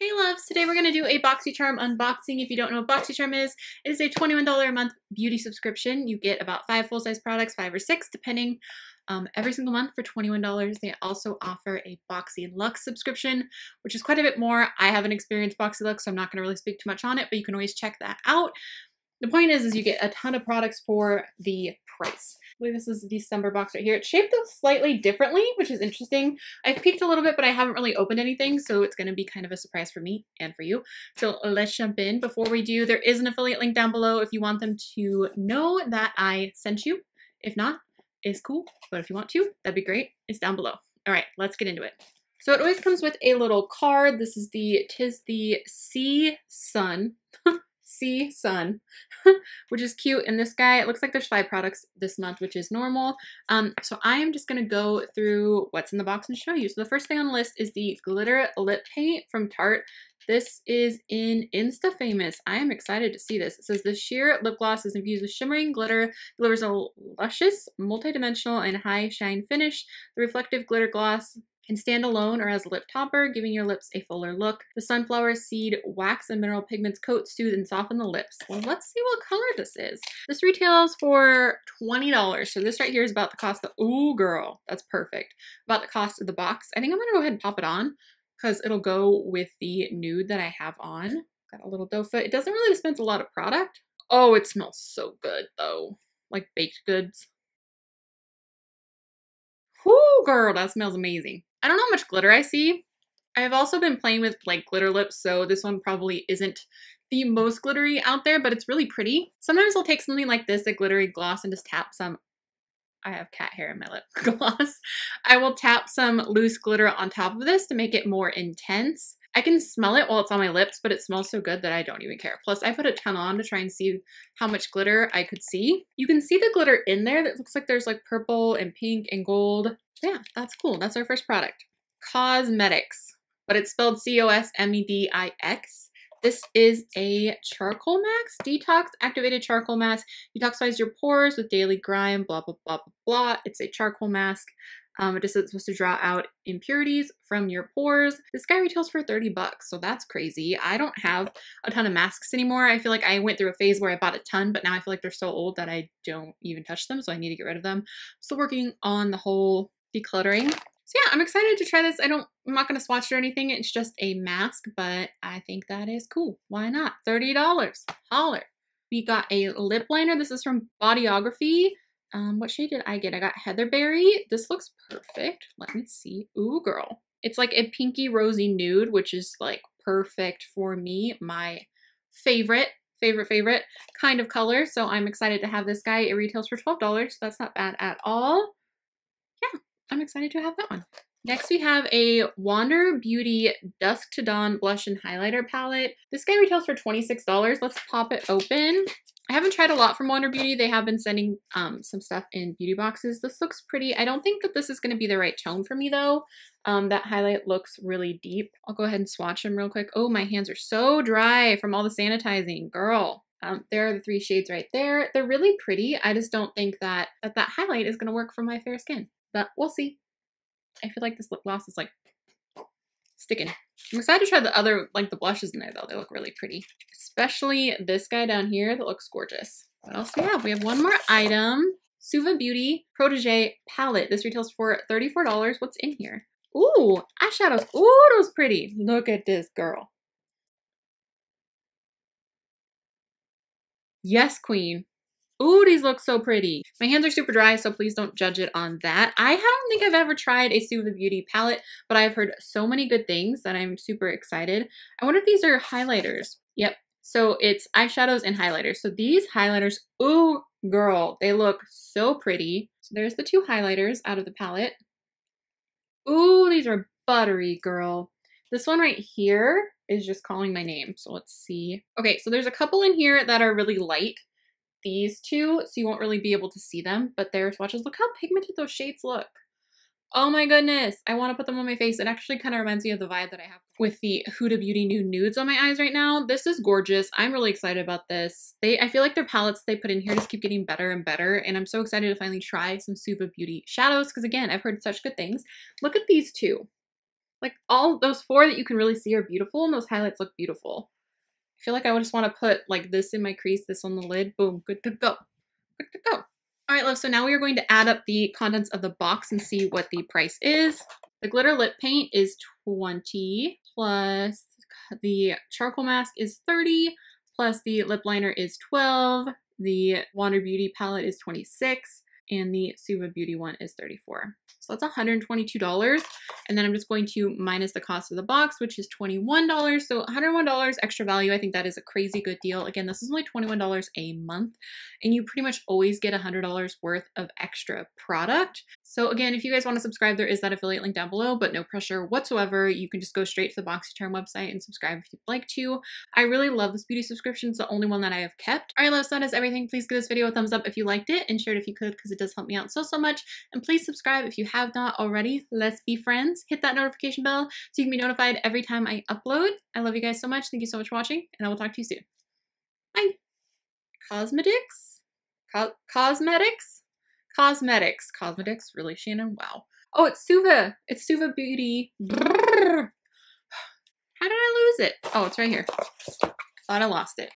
Hey loves, today we're going to do a Boxycharm unboxing. If you don't know what Boxycharm is, it is a $21 a month beauty subscription. You get about 5 full-size products, 5 or 6 depending, every single month for $21. They also offer a Boxy Luxe subscription, which is quite a bit more. I haven't experienced Boxy Luxe, so I'm not going to really speak too much on it, but you can always check that out. The point is you get a ton of products for the price. I believe this is the December box right here. It's shaped slightly differently, which is interesting. I've peeked a little bit, but I haven't really opened anything, so it's going to be kind of a surprise for me and for you. So let's jump in. Before we do, there is an affiliate link down below if you want them to know that I sent you. If not, it's cool, but if you want to, that'd be great. It's down below. All right, let's get into it. So it always comes with a little card. This is tis the Sea Sun. Sea Sun, which is cute. And this guy, it looks like there's 5 products this month, which is normal. So I am just going to go through what's in the box and show you. So the first thing on the list is the glitter lip paint from Tarte. This is in Insta Famous. I am excited to see this. It says the sheer lip gloss is infused with shimmering glitter, delivers a luscious, multi-dimensional, and high shine finish. The reflective glitter gloss can stand alone or as a lip topper, giving your lips a fuller look. The sunflower seed wax and mineral pigments coat, soothe, and soften the lips. Well, let's see what color this is. This retails for $20. So this right here is about the cost of, ooh girl, that's perfect. About the cost of the box. I think I'm gonna go ahead and pop it on because it'll go with the nude that I have on. Got a little doe foot. It doesn't really dispense a lot of product. Oh, it smells so good though. Like baked goods. Whoo, girl, that smells amazing. I don't know how much glitter I see. I've also been playing with like glitter lips, so this one probably isn't the most glittery out there, but it's really pretty. Sometimes I'll take something like this, a glittery gloss, and just tap some, I have cat hair in my lip gloss. I will tap some loose glitter on top of this to make it more intense. I can smell it while it's on my lips, but it smells so good that I don't even care. Plus, I put a ton on to try and see how much glitter I could see. You can see the glitter in there. That looks like there's like purple and pink and gold. Yeah, that's cool. That's our first product. Cosmetics, but it's spelled C-O-S-M-E-D-I-X. This is a charcoal mask, detox activated charcoal mask. Detoxifies your pores with daily grime, blah, blah, blah, blah, blah. It's a charcoal mask. It is supposed to draw out impurities from your pores. This guy retails for 30 bucks, so that's crazy. I don't have a ton of masks anymore. I feel like I went through a phase where I bought a ton, but now I feel like they're so old that I don't even touch them, so I need to get rid of them. Still working on the whole decluttering. So yeah, I'm excited to try this. I'm not going to swatch it or anything. It's just a mask, but I think that is cool. Why not? $30. Holler. We got a lip liner. This is from Bodyography. What shade did I get? I got Heatherberry. This looks perfect. Let me see. Ooh, girl. It's like a pinky rosy nude, which is like perfect for me. My favorite kind of color. So I'm excited to have this guy. It retails for $12. So that's not bad at all. Yeah, I'm excited to have that one. Next, we have a Wander Beauty Dusk to Dawn Blush and Highlighter Palette. This guy retails for $26. Let's pop it open. I haven't tried a lot from Wander Beauty. They have been sending some stuff in beauty boxes. This looks pretty. I don't think that this is going to be the right tone for me though. That highlight looks really deep. I'll go ahead and swatch them real quick. Oh, my hands are so dry from all the sanitizing. Girl. There are the 3 shades right there. They're really pretty. I just don't think that highlight is going to work for my fair skin, but we'll see. I feel like this lip gloss is like sticking. I'm excited to try the other, like the blushes in there though. They look really pretty. Especially this guy down here that looks gorgeous. What else do we have? We have one more item. Suva Beauty Protege Palette. This retails for $34. What's in here? Ooh, eyeshadows. Ooh, those pretty. Look at this girl. Yes, queen. Ooh, these look so pretty. My hands are super dry, so please don't judge it on that. I don't think I've ever tried a Suva Beauty palette, but I've heard so many good things that I'm super excited. I wonder if these are highlighters. Yep. So it's eyeshadows and highlighters. So these highlighters, ooh, girl, they look so pretty. So there's the 2 highlighters out of the palette. Ooh, these are buttery, girl. This one right here is just calling my name. So let's see. Okay, so there's a couple in here that are really light. These 2, so you won't really be able to see them, but their swatches. Look how pigmented those shades look. Oh my goodness. I want to put them on my face. It actually kind of reminds me of the vibe that I have with the Huda Beauty new nudes on my eyes right now. This is gorgeous. I'm really excited about this. I feel like their palettes they put in here just keep getting better and better, and I'm so excited to finally try some Suva Beauty shadows because again, I've heard such good things. Look at these 2. Like all those 4 that you can really see are beautiful and those highlights look beautiful. I feel like I would just want to put like this in my crease, this on the lid. Boom, good to go. Good to go. All right, love, so now we are going to add up the contents of the box and see what the price is. The glitter lip paint is $20, plus the charcoal mask is $30, plus the lip liner is $12, the Wander Beauty palette is $26, and the Suva Beauty one is $34. So that's $122. And then I'm just going to minus the cost of the box, which is $21. So $101 extra value. I think that is a crazy good deal. Again, this is only $21 a month, and you pretty much always get $100 worth of extra product. So again, if you guys want to subscribe, there is that affiliate link down below, but no pressure whatsoever. You can just go straight to the Boxycharm website and subscribe if you'd like to. I really love this beauty subscription. It's the only one that I have kept. All right, loves, that is everything. Please give this video a thumbs up if you liked it, and share it if you could, because it does help me out so much. And please subscribe if you have not already. Let's be friends. Hit that notification bell so you can be notified every time I upload. I love you guys so much. Thank you so much for watching, and I will talk to you soon. Bye. Cosmetics? Cosmetics? Really, Shannon? Wow. Oh, it's Suva. It's Suva Beauty. Brrr. How did I lose it? Oh, it's right here. Thought I lost it.